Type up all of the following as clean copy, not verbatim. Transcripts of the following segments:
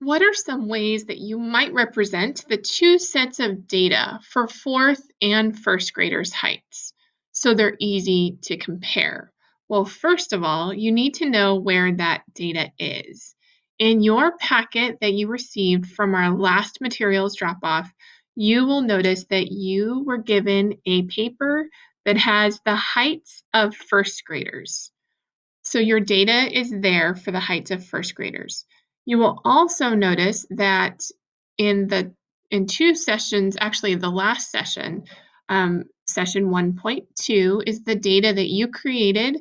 What are some ways that you might represent the two sets of data for fourth and first graders' heights so they're easy to compare? Well, first of all, you need to know where that data is. In your packet that you received from our last materials drop off, you will notice that you were given a paper that has the heights of first graders. So your data is there for the heights of first graders. You will also notice that in the in two sessions, actually the last session, session 1.2 is the data that you created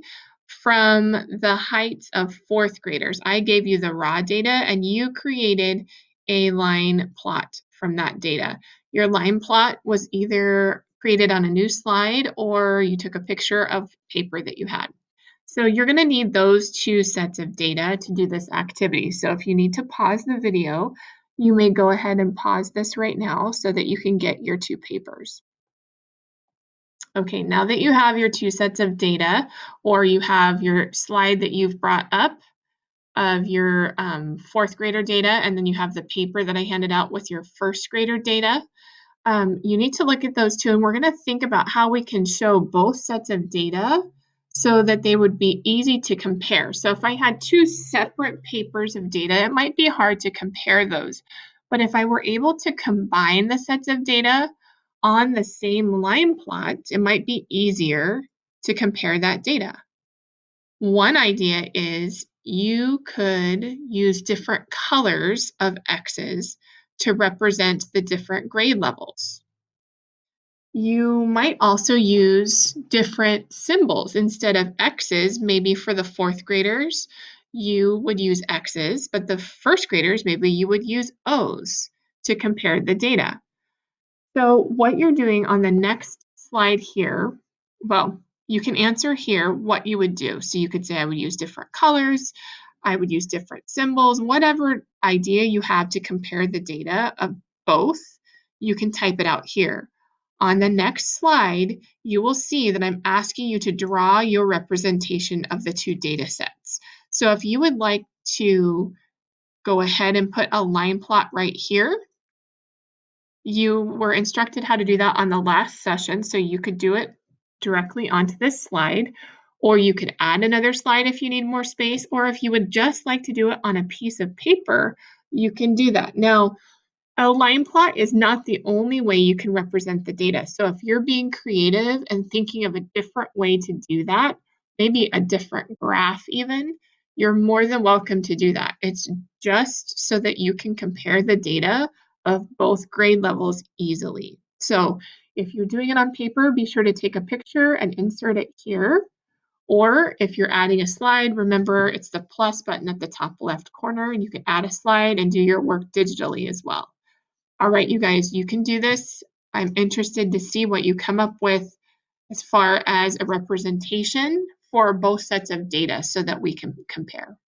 from the heights of fourth graders. I gave you the raw data and you created a line plot from that data. Your line plot was either created on a new slide or you took a picture of paper that you had. So you're going to need those two sets of data to do this activity. So if you need to pause the video, you may go ahead and pause this right now so that you can get your two papers. Okay, now that you have your two sets of data, or you have your slide that you've brought up of your fourth grader data, and then you have the paper that I handed out with your first grader data, you need to look at those two, and we're going to think about how we can show both sets of data so that they would be easy to compare. So if I had two separate papers of data, it might be hard to compare those. But if I were able to combine the sets of data on the same line plot, it might be easier to compare that data. One idea is you could use different colors of X's to represent the different grade levels. You might also use different symbols instead of X's. Maybe for the fourth graders, you would use X's, but the first graders, maybe you would use O's to compare the data. So what you're doing on the next slide here, well, you can answer here what you would do. So you could say, I would use different colors, I would use different symbols, whatever idea you have to compare the data of both, you can type it out here. On the next slide, you will see that I'm asking you to draw your representation of the two data sets. So if you would like to go ahead and put a line plot right here, you were instructed how to do that on the last session, so you could do it directly onto this slide, or you could add another slide if you need more space, or if you would just like to do it on a piece of paper, you can do that. Now, a line plot is not the only way you can represent the data. So if you're being creative and thinking of a different way to do that, maybe a different graph even, you're more than welcome to do that. It's just so that you can compare the data of both grade levels easily. So if you're doing it on paper, be sure to take a picture and insert it here. Or if you're adding a slide, remember it's the plus button at the top left corner, and you can add a slide and do your work digitally as well. All right, you guys, you can do this. I'm interested to see what you come up with as far as a representation for both sets of data so that we can compare.